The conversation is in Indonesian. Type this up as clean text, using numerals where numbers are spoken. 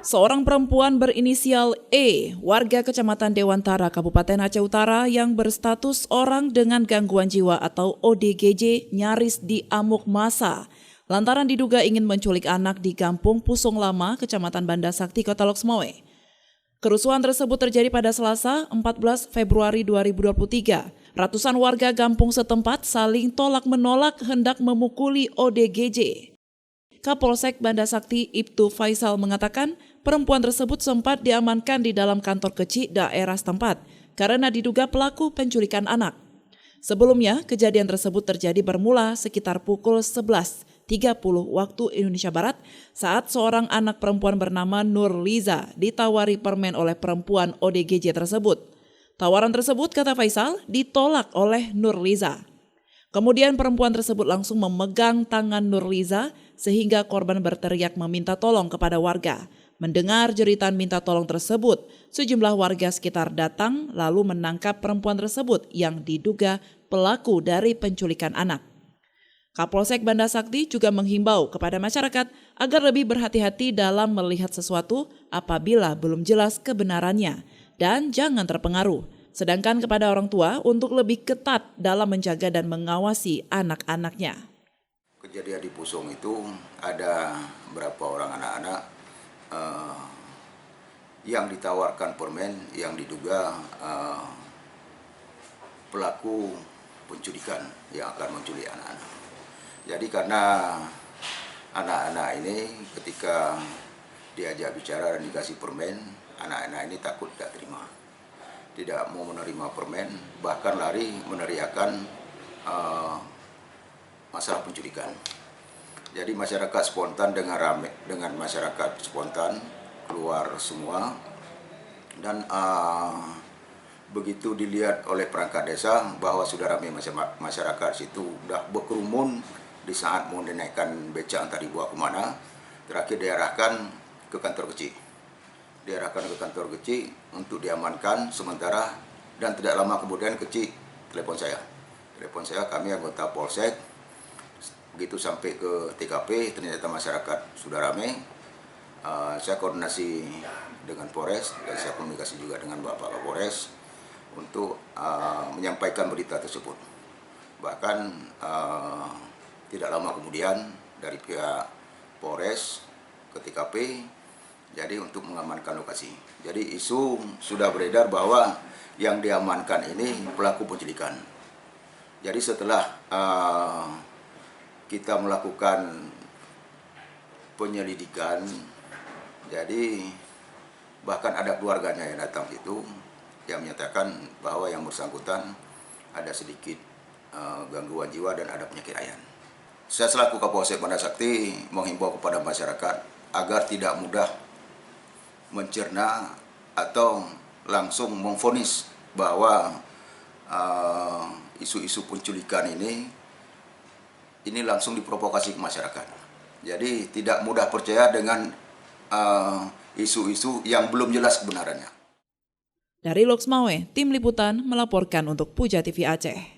Seorang perempuan berinisial E, warga Kecamatan Dewantara, Kabupaten Aceh Utara yang berstatus orang dengan gangguan jiwa atau ODGJ nyaris diamuk massa lantaran diduga ingin menculik anak di Kampung Pusong Lama, Kecamatan Banda Sakti, Kota Loksmawe. Kerusuhan tersebut terjadi pada Selasa, 14 Februari 2023. Ratusan warga kampung setempat saling tolak-menolak hendak memukuli ODGJ. Kapolsek Banda Sakti Ibtu Faisal mengatakan perempuan tersebut sempat diamankan di dalam kantor kecil daerah setempat karena diduga pelaku penculikan anak. Sebelumnya, kejadian tersebut terjadi bermula sekitar pukul 11.30 waktu Indonesia Barat saat seorang anak perempuan bernama Nurliza ditawari permen oleh perempuan ODGJ tersebut. Tawaran tersebut, kata Faisal, ditolak oleh Nurliza. Kemudian perempuan tersebut langsung memegang tangan Nurliza sehingga korban berteriak meminta tolong kepada warga. Mendengar jeritan minta tolong tersebut, sejumlah warga sekitar datang lalu menangkap perempuan tersebut yang diduga pelaku dari penculikan anak. Kapolsek Banda Sakti juga menghimbau kepada masyarakat agar lebih berhati-hati dalam melihat sesuatu apabila belum jelas kebenarannya dan jangan terpengaruh. Sedangkan kepada orang tua untuk lebih ketat dalam menjaga dan mengawasi anak-anaknya. Kejadian di Pusong itu ada berapa orang anak-anak yang ditawarkan permen yang diduga pelaku penculikan yang akan menculik anak-anak. Jadi karena anak-anak ini ketika diajak bicara dan dikasih permen, anak-anak ini takut tidak terima. Tidak mau menerima permen, bahkan lari meneriakan masalah penculikan. Jadi masyarakat spontan dengan masyarakat spontan keluar semua dan begitu dilihat oleh perangkat desa bahwa sudah ramai masyarakat situ sudah berkerumun di saat mau dinaikkan beca entah dibawa kemana, terakhir diarahkan ke kantor kecil. Diarahkan ke kantor kecil untuk diamankan sementara dan tidak lama kemudian kecil telepon saya. Telepon saya, kami anggota Polsek. Begitu sampai ke TKP ternyata masyarakat sudah ramai. Saya koordinasi dengan Polres dan saya komunikasi juga dengan Bapak Kapolres untuk menyampaikan berita tersebut. Bahkan tidak lama kemudian dari pihak Polres ke TKP jadi untuk mengamankan lokasi. Jadi isu sudah beredar bahwa yang diamankan ini pelaku penculikan. Jadi setelah kita melakukan penyelidikan, jadi bahkan ada keluarganya yang datang itu yang menyatakan bahwa yang bersangkutan ada sedikit gangguan jiwa dan ada penyakit ayan. Saya selaku Kapolsek Banda Sakti menghimbau kepada masyarakat agar tidak mudah mencerna atau langsung memvonis bahwa isu-isu penculikan ini langsung diprovokasi ke masyarakat. Jadi tidak mudah percaya dengan isu-isu yang belum jelas kebenarannya. Dari Loksmawe, Tim Liputan melaporkan untuk Puja TV Aceh.